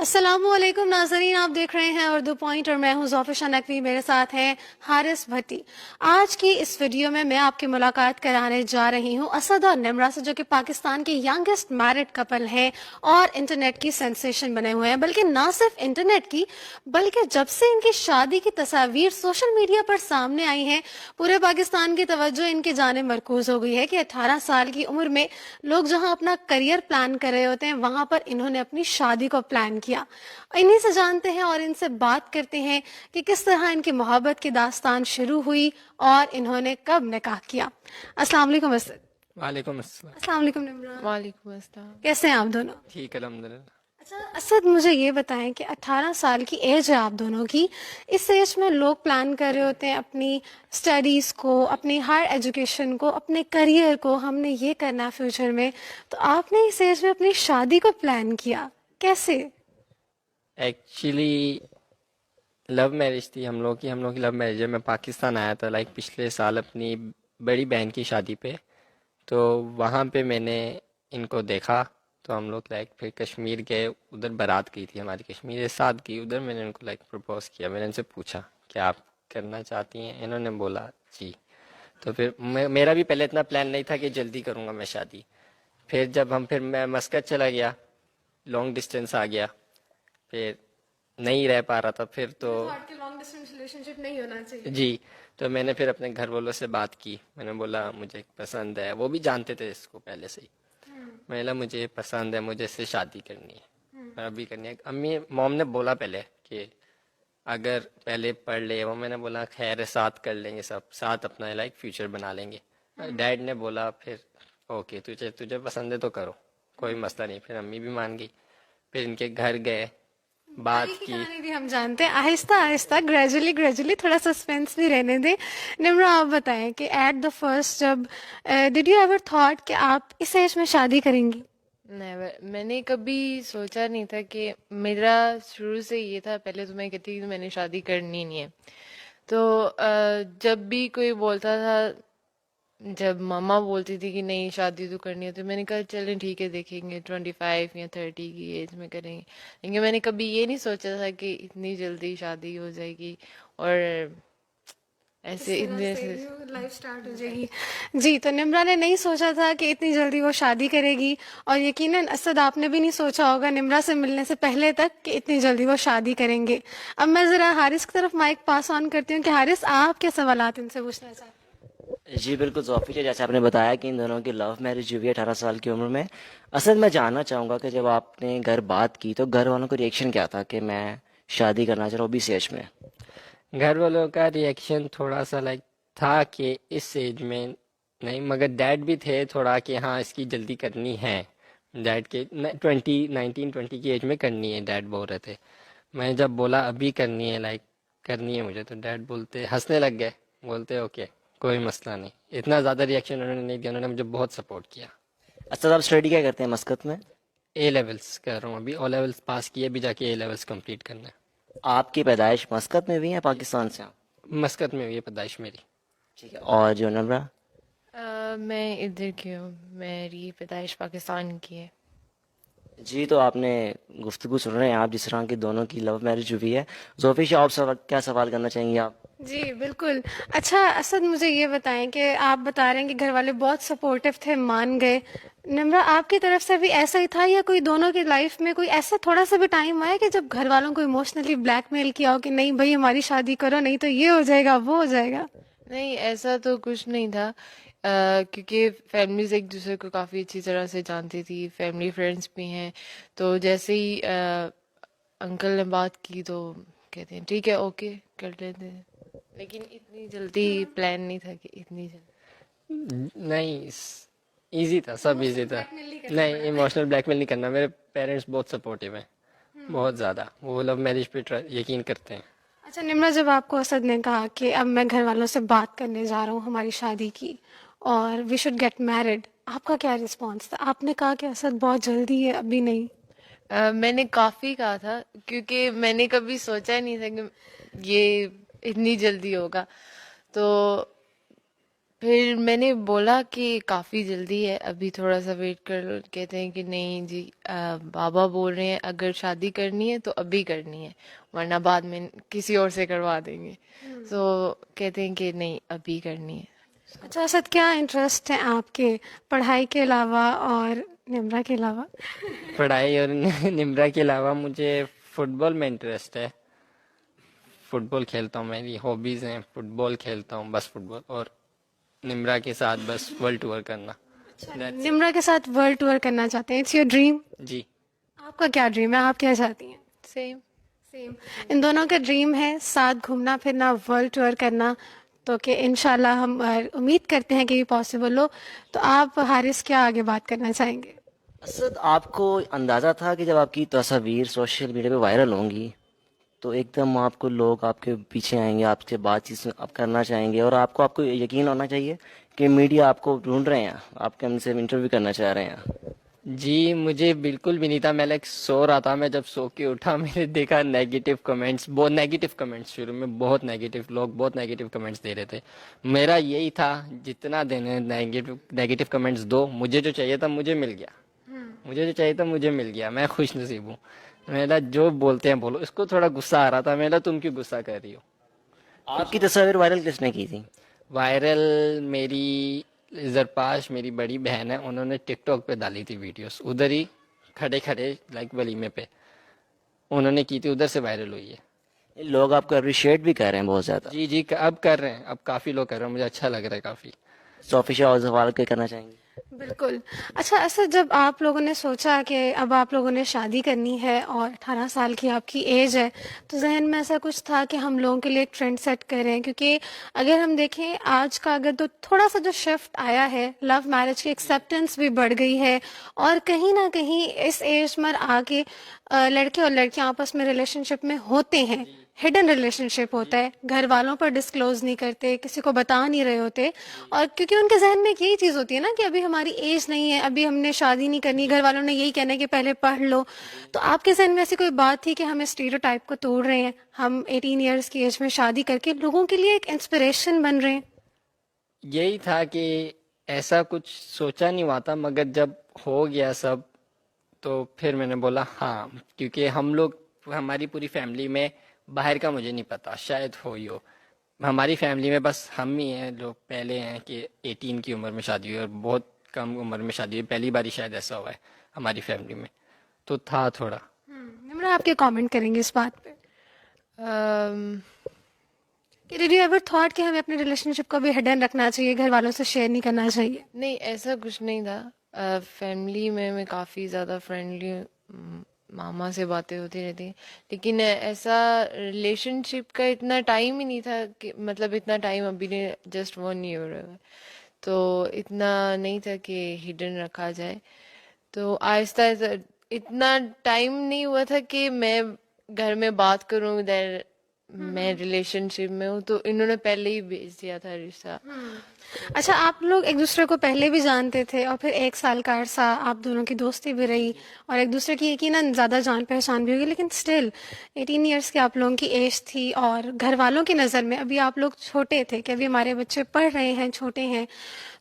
अस्सलामुअलैकुम नाज़रीन, आप देख रहे हैं उर्दू पॉइंट और मैं हूं ज़ोफिशा नकवी। मेरे साथ हैं हारिस भट्टी। आज की इस वीडियो में मैं आपकी मुलाकात कराने जा रही हूं असद और निमरा से, जो कि पाकिस्तान के यंगेस्ट मैरिड कपल हैं और इंटरनेट की सेंसेशन बने हुए हैं। बल्कि ना सिर्फ इंटरनेट की, बल्कि जब से इनकी शादी की तस्वीर सोशल मीडिया पर सामने आई हैं, पूरे पाकिस्तान की तवज्जो इनकी जानिब मरकूज हो गई है कि 18 साल की उम्र में लोग जहां अपना करियर प्लान कर रहे होते हैं, वहां पर इन्होंने अपनी शादी को प्लान किया। इन्हीं से जानते हैं और इनसे बात करते हैं कि किस तरह इनकी मोहब्बत की दास्तान शुरू हुई और इन्होंने कब निकाह किया। अस्सलाम वालेकुम असद। वालेकुम अस्सलाम। अस्सलाम वालेकुम निमरा। वालेकुम अस्सलाम। कैसे हैं आप दोनों? ठीक अल्हम्दुलिल्लाह। अच्छा असद, मुझे ये बताएं कि 18 साल की एज है आप दोनों की। इस एज में लोग प्लान कर रहे होते हैं अपनी स्टडीज़ को, अपनी हायर एजुकेशन को, अपने करियर को, हमने ये करना है फ्यूचर में। तो आपने इस एज में अपनी शादी को प्लान किया, कैसे? एक्चुअली लव मैरिज थी हम लोग की लव मैरिज है। मैं पाकिस्तान आया था पिछले साल अपनी बड़ी बहन की शादी पे। तो वहाँ पे मैंने इनको देखा। तो हम लोग फिर कश्मीर गए, उधर बारात गई थी हमारी, कश्मीर के साथ गई। उधर मैंने उनको प्रपोज किया। मैंने उनसे पूछा कि आप करना चाहती हैं? इन्होंने बोला जी। तो फिर मेरा भी पहले इतना प्लान नहीं था कि जल्दी करूँगा मैं शादी। फिर मैं मस्कत चला गया, लॉन्ग डिस्टेंस आ गया, फिर नहीं रह पा रहा था फिर तो लॉन्ग डिस्टेंस रिलेशनशिप नहीं होना चाहिए। जी। तो मैंने फिर अपने घर वालों से बात की। मैंने बोला मुझे पसंद है, वो भी जानते थे इसको पहले से ही। मैंने बोला मुझे पसंद है, मुझे इससे शादी करनी है और अभी करनी है। अम्मी मॉम ने बोला पहले कि अगर पहले पढ़ ले, वो मैंने बोला खैर है, साथ कर लेंगे, सब साथ अपना फ्यूचर बना लेंगे। डैड ने बोला फिर ओके, तुझे तुझे पसंद है तो करो, कोई मसला नहीं। फिर अम्मी भी मान गई। फिर इनके घर गए, बात आगे की की। कहानी भी हम जानते हैं, आहिस्ता आहिस्ता, ग्रेजुअली ग्रेजुअली, थोड़ा सस्पेंस भी रहने दें। निम्रा, आप बताएं कि एट द फर्स्ट जब डिड यू एवर थॉट कि आप इस एज में शादी करेंगी? नेवर, मैंने कभी सोचा नहीं था कि मेरा शुरू से ये था। पहले तो मैं कहती थी कि मैंने शादी करनी नहीं है। तो जब भी कोई बोलता था, जब मम्मा बोलती थी कि नहीं शादी तो करनी है, तो मैंने कहा चलें ठीक है, देखेंगे 25 या 30 की एज में करेंगे। लेकिन मैंने कभी ये नहीं सोचा था कि इतनी जल्दी शादी हो जाएगी और इस ऐसे तरह इतने से से। न्यू लाइफ स्टार्ट हो जाएगी। जी, तो निम्रा ने नहीं सोचा था कि इतनी जल्दी वो शादी करेगी, और यकीनन असद आपने भी नहीं सोचा होगा निम्रा से मिलने से पहले तक कि इतनी जल्दी वो शादी करेंगे। अब मैं ज़रा हारिस की तरफ माइक पास ऑन करती हूँ कि हारिस, आप क्या सवालात इनसे पूछना चाहते हैं? जी बिल्कुल ज़ोफ़ी जी, जैसे आपने बताया कि इन दोनों की लव मैरिज हुई है 18 साल की उम्र में। असल मैं जानना चाहूँगा कि जब आपने घर बात की तो घर वालों का रिएक्शन क्या था कि मैं शादी करना चाह रहा हूँ 20 एज में। घर वालों का रिएक्शन थोड़ा सा था कि इस एज में नहीं, मगर डैड भी थे थोड़ा कि हाँ इसकी जल्दी करनी है। डैड के 19-20 की एज में करनी है, डैड बोल रहे थे। मैं जब बोला अभी करनी है, करनी है मुझे, तो डैड बोलते, हंसने लग गए, बोलते ओके कोई मसला नहीं। इतना ज़्यादा रिएक्शन उन्होंने नहीं दिया, उन्होंने मुझे बहुत सपोर्ट किया। अच्छा, आप स्टडी क्या करते हैं मस्कत में? ए लेवल्स कर रहा हूँ अभी, ओ लेवल्स पास किए, अभी जाके ए लेवल्स कंप्लीट करना है। आपकी पैदाइश मस्कत में भी है, पाकिस्तान से आप? मस्कत में हुई है पैदाइश मेरी। ठीक है, और जो नम्रा? मैं इधर की हूँ, मेरी पैदाइश पाकिस्तान की है। जी, तो आपने गुफ्तगू सुन रहे हैं आप, जिस तरह की दोनों की लव मैरिज हुई है। ज़ोफ़ी जी, आप क्या सवाल करना चाहेंगे आप? जी बिल्कुल। अच्छा असद, मुझे ये बताएं कि आप बता रहे हैं कि घर वाले बहुत सपोर्टिव थे, मान गए। निम्रा, आपकी तरफ से भी ऐसा ही था, या कोई दोनों की लाइफ में कोई ऐसा थोड़ा सा भी टाइम आया कि जब घर वालों को इमोशनली ब्लैकमेल किया हो कि नहीं भाई हमारी शादी करो, नहीं तो ये हो जाएगा वो हो जाएगा? नहीं, ऐसा तो कुछ नहीं था। क्योंकि फैमिलीज एक दूसरे को काफ़ी अच्छी तरह से जानती थी, फैमिली फ्रेंड्स भी हैं। तो जैसे ही अंकल ने बात की तो कहते हैं ठीक है ओके कर लेते हैं। लेकिन इतनी जल्दी प्लान नहीं था कि इतनी जल्दी। नहीं, इजी था, सब इजी था। नहीं, इमोशनल ब्लैकमेल नहीं करना। मेरे पेरेंट्स बहुत सपोर्टिव हैं, बहुत ज़्यादा। वो लव मैरिज पे यकीन करते हैं। अच्छा निम्रा, जब आपको असद ने कहा कि अब मैं घर वालों से बात करने जा रहा हूँ हमारी शादी की और वी शुड गेट मैरिड, आपका क्या रिस्पॉन्स था? आपने कहा कि असद बहुत जल्दी है, अभी नहीं? मैंने काफ़ी कहा था, क्योंकि मैंने कभी सोचा ही नहीं था कि ये इतनी जल्दी होगा। तो फिर मैंने बोला कि काफ़ी जल्दी है, अभी थोड़ा सा वेट कर लो। कहते हैं कि नहीं जी, बाबा बोल रहे हैं अगर शादी करनी है तो अभी करनी है, वरना बाद में किसी और से करवा देंगे। तो कहते हैं कि नहीं, अभी करनी है। अच्छा असद, क्या इंटरेस्ट है आपके पढ़ाई के अलावा और निम्रा के अलावा? पढ़ाई और निम्रा के अलावा मुझे फुटबॉल में इंटरेस्ट है। फुटबॉल खेलता हूँ, मेरी हॉबीज हैं, फुटबॉल खेलता हूँ, बस फुटबॉल। और निम्रा के साथ बस वर्ल्ड टूर करना। That's it। निम्रा के साथ वर्ल्ड टूर करना चाहते हैं, इट्स योर ड्रीम? जी। आपका क्या ड्रीम है, आप क्या चाहती हैं? सेम। सेम। इन दोनों का ड्रीम है साथ घूमना फिरना, वर्ल्ड टूर करना। तो कि इंशाल्लाह हम उम्मीद करते हैं कि ये पॉसिबल हो। तो आप हारिस क्या आगे बात करना चाहेंगे? असद, आपको अंदाजा था कि जब आपकी तस्वीर सोशल मीडिया पे वायरल होंगी तो एकदम आपको लोग आपके पीछे आएंगे, आपसे बातचीत आप करना चाहेंगे, और आपको यकीन होना चाहिए कि मीडिया आपको ढूंढ रहे हैं, आपके हमसे इंटरव्यू करना चाह रहे हैं? जी, मुझे बिल्कुल भी नहीं था। मैं लाइक सो रहा था, मैं जब सो के उठा मैंने देखा नेगेटिव कमेंट्स, बहुत नेगेटिव कमेंट्स। शुरू में बहुत नेगेटिव लोग बहुत नेगेटिव कमेंट्स दे रहे थे। मेरा यही था, जितना देने नेगेटिव नेगेटिव कमेंट्स दो, मुझे जो चाहिए था मुझे मिल गया। मुझे जो चाहिए था मुझे मिल गया, मैं खुश नसीब हूँ। मेरा जो बोलते हैं बोलो। इसको थोड़ा गुस्सा आ रहा था, मेरा तुम क्यों गुस्सा कर रही हो। आपकी तस्वीर वायरल किसने की थी? वायरल मेरी जरपाश, मेरी बड़ी बहन है, उन्होंने टिकटॉक पे डाली थी वीडियोस, उधर ही खड़े खड़े लाइक वलीमे पे उन्होंने की थी, उधर से वायरल हुई है। लोग आपको अप्रिशिएट भी कर रहे हैं बहुत ज्यादा। जी जी, अब कर रहे हैं, अब काफी लोग कर रहे हैं, मुझे अच्छा लग रहा है काफी। सोफिशा और सवाल के करना चाहेंगे? बिल्कुल। अच्छा ऐसा, जब आप लोगों ने सोचा कि अब आप लोगों ने शादी करनी है और 18 साल की आपकी एज है, तो जहन में ऐसा कुछ था कि हम लोगों के लिए एक ट्रेंड सेट करें? क्योंकि अगर हम देखें आज का, अगर तो थोड़ा सा जो शिफ्ट आया है, लव मैरिज की एक्सेप्टेंस भी बढ़ गई है, और कहीं ना कहीं इस एज में आके लड़के और लड़कियां आपस में रिलेशनशिप में होते हैं, हिडन रिलेशनशिप होता है, घर वालों पर डिस्क्लोज नहीं करते, किसी को बता नहीं रहे होते। और क्योंकि उनके जहन में एक यही चीज होती है ना कि अभी हमारी एज नहीं है, अभी हमने शादी नहीं करनी, घर वालों ने यही कहना है कि पहले पढ़ लो। तो आपके जहन में ऐसी कोई बात थी कि हम इस स्टीरियोटाइप को तोड़ रहे हैं, हम 18 ईयर्स की एज में शादी करके लोगों के लिए एक इंस्पिरेशन बन रहे हैं? यही था कि ऐसा कुछ सोचा नहीं हुआ था, मगर जब हो गया सब तो फिर मैंने बोला हाँ, क्योंकि हम लोग, हमारी पूरी फैमिली में बाहर का मुझे नहीं पता, शायद हो ही हो। हमारी फैमिली में बस हम ही हैं लोग पहले हैं कि 18 की उम्र में शादी हुई, और बहुत कम उम्र में शादी हुई, पहली बार ही शायद ऐसा हुआ है हमारी फैमिली में। तो था थोड़ा। निम्रा, आप क्या कमेंट करेंगे इस बात पे अम, कि डिड यू एवर थॉट कि हमें अपने रिलेशनशिप को भी हिडन रखना चाहिए, घर वालों से शेयर नहीं करना चाहिए? नहीं, ऐसा कुछ नहीं था। फैमिली में मैं काफ़ी ज़्यादा फ्रेंडली, मामा से बातें होती रहती हैं, लेकिन ऐसा रिलेशनशिप का इतना टाइम ही नहीं था कि, मतलब इतना टाइम अभी ने जस्ट 1 ईयर है, तो इतना नहीं था कि हिडन रखा जाए। तो आहिस्ता आहिस्ता, इतना टाइम नहीं हुआ था कि मैं घर में बात करूं इधर मैं रिलेशनशिप में हूँ, तो इन्होंने पहले ही भेज दिया था रिश्ता। अच्छा, आप लोग एक दूसरे को पहले भी जानते थे और फिर 1 साल का अरसा आप दोनों की दोस्ती भी रही और एक दूसरे की यकीनन ज़्यादा जान पहचान भी होगी, लेकिन स्टिल 18 ईयर्स की आप लोगों की एज थी और घर वालों की नज़र में अभी आप लोग छोटे थे कि अभी हमारे बच्चे पढ़ रहे हैं, छोटे हैं।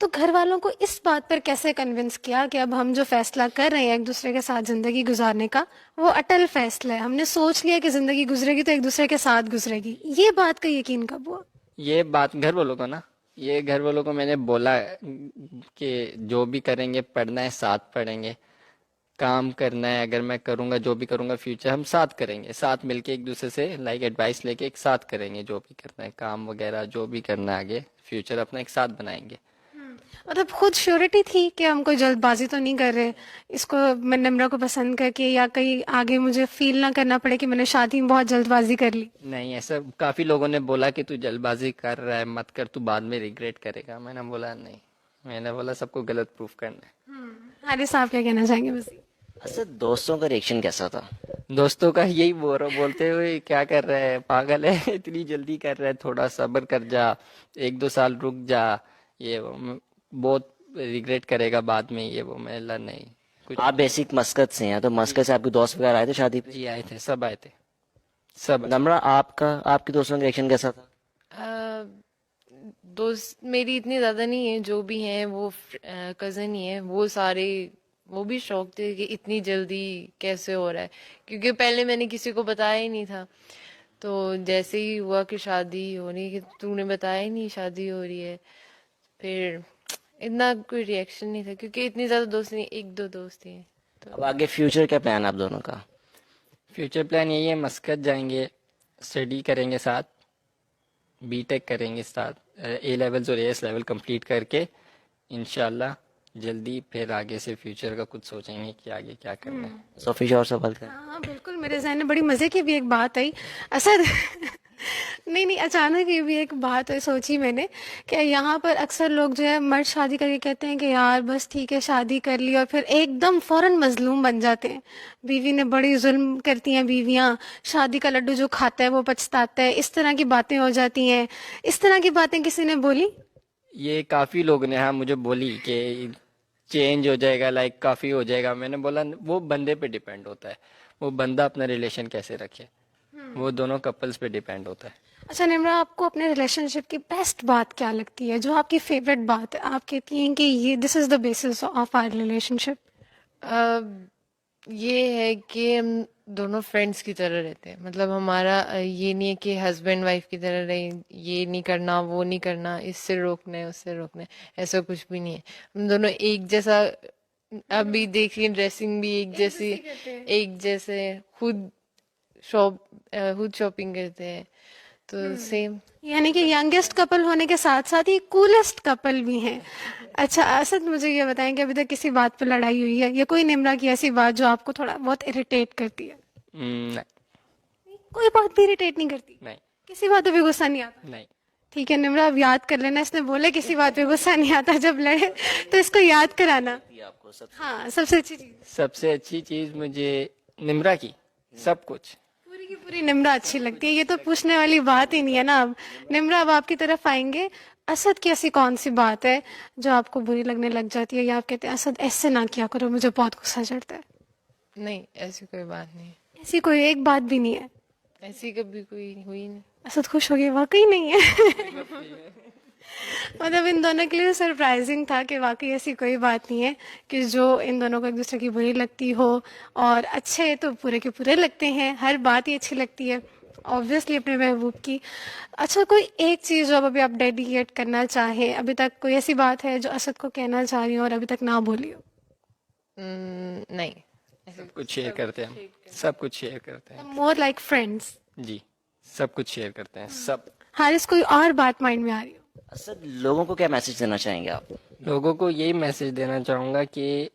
तो घर वालों को इस बात पर कैसे कन्विंस किया कि अब हम जो फैसला कर रहे हैं एक दूसरे के साथ ज़िंदगी गुजारने का, वो अटल फैसला है, हमने सोच लिया कि ज़िंदगी गुजरेगी तो एक दूसरे के साथ गुजरेगी, ये बात का यकीन कब हुआ? ये बात घर वालों को ना, ये घर वालों को मैंने बोला कि जो भी करेंगे पढ़ना है साथ पढ़ेंगे, काम करना है, अगर मैं करूँगा जो भी करूँगा फ्यूचर हम साथ करेंगे, साथ मिलके एक दूसरे से लाइक एडवाइस लेके एक साथ करेंगे, जो भी करना है काम वगैरह जो भी करना है आगे फ्यूचर अपना एक साथ बनाएंगे। मतलब खुद श्योरिटी थी कि हम कोई जल्दबाजी तो नहीं कर रहे इसको, मैं निम्रा को पसंद करके, या कहीं आगे मुझे फील ना करना पड़े कि मैंने शादी में बहुत जल्दबाजी कर ली? नहीं, ऐसा काफी लोगों ने बोला कि तू जल्दबाजी कर रहा है मत कर, तू बाद में रिग्रेट करेगा। मैंने बोला नहीं, मैंने बोला सबको गलत प्रूफ करना है। हारिस साहब क्या कहना चाहेंगे बस? अच्छा, दोस्तों का रिएक्शन कैसा था? दोस्तों का यही बोलते हुए क्या कर रहा है, पागल है, इतनी जल्दी कर रहा है, थोड़ा सब्र कर जा, 1-2 साल रुक जा, ये वो, बहुत रिग्रेट करेगा बाद में, ये वो। मैं बोला नहीं कुछ। आप बेसिक मस्कत से हैं, तो मस्कत से आपके दोस्त वगैरह आए थे शादी पे? जी आए थे, सब आए थे, सब। नम्रा, आपके दोस्तों का रिएक्शन कैसा था? अ, दोस्त मेरी इतनी ज्यादा नहीं है, जो भी हैं वो कजन ही है, वो सारे वो भी शौक थे कि इतनी जल्दी कैसे हो रहा है, क्योंकि पहले मैंने किसी को बताया ही नहीं था। तो जैसे ही हुआ कि शादी हो रही है, कि तूने बताया ही नहीं शादी हो रही है, फिर इतना कोई रिएक्शन नहीं था, क्योंकि इतनी ज्यादा दोस्त नहीं, एक दो दोस्त ही हैं। अब आगे फ्यूचर क्या प्लान है आप दोनों का? फ्यूचर प्लान यही है, मस्कत जाएंगे, स्टडी करेंगे साथ, बीटेक करेंगे साथ, ए लेवल्स और एएस लेवल कंप्लीट करके इंशाल्लाह जल्दी फिर आगे से फ्यूचर का कुछ सोचेंगे कि आगे क्या करना है। सोफिश और सवाल करें। हाँ बिल्कुल, मेरे जहन में बड़ी मजे की भी एक बात आई असद। नहीं, अचानक ये भी एक बात है सोची मैंने कि यहाँ पर अक्सर लोग जो है मर्द शादी करके कहते हैं कि यार बस ठीक है शादी कर ली, और फिर एकदम फौरन मजलूम बन जाते हैं। बीवी ने बड़ी जुल्म करती हैं बीवियाँ, शादी का लड्डू जो खाता है वो पछताता है, इस तरह की बातें हो जाती हैं। इस तरह की बातें किसी ने बोली? ये काफ़ी लोगों ने हाँ मुझे बोली कि चेंज हो जाएगा, लाइक काफ़ी हो जाएगा। मैंने बोला वो बंदे पे डिपेंड होता है, वो बंदा अपना रिलेशन कैसे रखे, वो दोनों कपल्स पे डिपेंड होता है। अच्छा निम्रा, आपको अपने रिलेशनशिप की बेस्ट बात क्या लगती है, जो आपकी फेवरेट बात है, आप कहती हैं कि ये this is the basis of our relationship? ये है कि हम दोनों फ्रेंड्स की तरह रहते हैं। मतलब हमारा ये नहीं है कि हस्बैंड वाइफ की तरह रहे, ये नहीं करना वो नहीं करना, इससे रोकना है उससे रोकना है, ऐसा कुछ भी नहीं है। हम दोनों एक जैसा, अभी देखिए ड्रेसिंग भी एक जैसी, एक जैसे, खुद शॉपिंग करते हैं, तो सेम। यानी कि यंगेस्ट कपल होने के साथ साथ ही कूलेस्ट कपल भी हैं। अच्छा असद, मुझे ये बताएं कि अभी तक किसी बात पर लड़ाई हुई है, या कोई निम्रा की ऐसी बात जो आपको थोड़ा बहुत इरिटेट करती है? नहीं कोई बात भी इरिटेट नहीं करती? नहीं किसी बात पे भी गुस्सा नहीं आता? नहीं। ठीक है निम्रा, अब याद कर लेना, इसने बोले किसी बात पे गुस्सा नहीं आता जब लड़े, तो इसको याद कराना। आपको सब हाँ, सबसे अच्छी चीज। सबसे अच्छी चीज़ मुझे निम्रा की सब कुछ। पूरी की पूरी निम्रा अच्छी लगती है, ये तो पूछने वाली बात ही नहीं है ना। अब निम्रा, अब आपकी तरफ आएंगे। असद की ऐसी कौन सी बात है जो आपको बुरी लगने लग जाती है, या आप कहते हैं असद ऐसे ना किया करो, मुझे बहुत गुस्सा चढ़ता है? नहीं, ऐसी कोई बात नहीं है। ऐसी कोई एक बात भी नहीं है? ऐसी कभी कोई हुई नहीं। असद खुश हो गए, वाकई नहीं है। मतलब इन दोनों के लिए सरप्राइजिंग था कि वाकई ऐसी कोई बात नहीं है कि जो इन दोनों को एक दूसरे की बुरी लगती हो, और अच्छे तो पूरे के पूरे लगते हैं, हर बात ही अच्छी लगती है ऑब्वियसली अपने महबूब की। अच्छा, कोई एक चीज़ जो अब अभी आप डेडिकेट करना चाहें, अभी तक कोई ऐसी बात है जो असद को कहना चाह रही हो और अभी तक ना बोली हो? नहीं। सब कुछ शेयर करते हैं हम, सब कुछ शेयर करते हैं मोर लाइक फ्रेंड्स? जी, सब कुछ शेयर करते हैं सब। हारिस, कोई और बात माइंड में आ रही हो? असद, लोगों को क्या मैसेज देना चाहेंगे आप? लोगों को यही मैसेज देना चाहूँगा कि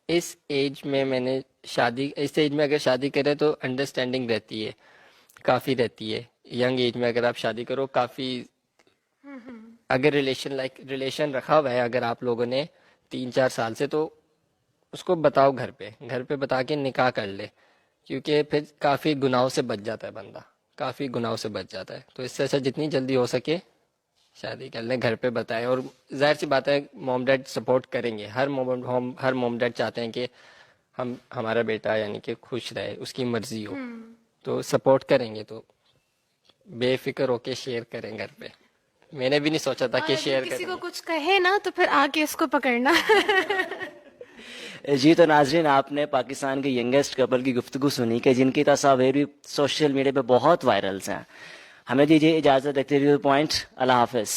इस एज में मैंने शादी, इस एज में अगर शादी करें तो अंडरस्टैंडिंग रहती है, काफ़ी रहती है। यंग एज में अगर आप शादी करो काफ़ी, अगर रिलेशन रखा हुआ है अगर आप लोगों ने 3-4 साल से, तो उसको बताओ घर पे बता के निकाह कर ले, क्योंकि फिर काफ़ी गुनाहों से बच जाता है बंदा, काफ़ी गुनाहों से बच जाता है। तो इससे अच्छा जितनी जल्दी हो सके शादी कर लें, घर पे बताएं। और जाहिर सी बात है मॉम डैड सपोर्ट करेंगे, हर मॉम डैड चाहते हैं कि हमारा बेटा यानी कि खुश रहे, उसकी मर्जी हो, तो सपोर्ट करेंगे। तो बेफिक्र होके शेयर करें घर पे। मैंने भी नहीं सोचा था कि शेयर किसी करें। को कुछ कहे ना तो फिर आके इसको पकड़ना। जी, तो नाजरीन, आपने पाकिस्तान के यंगेस्ट कपल की गुफ्तगू सुनी कि जिनकी तस्वीर भी सोशल मीडिया पे बहुत वायरल्स हैं। हमें दीजिए इजाज़त, देखते हुए पॉइंट। अल्लाह हाफिज़।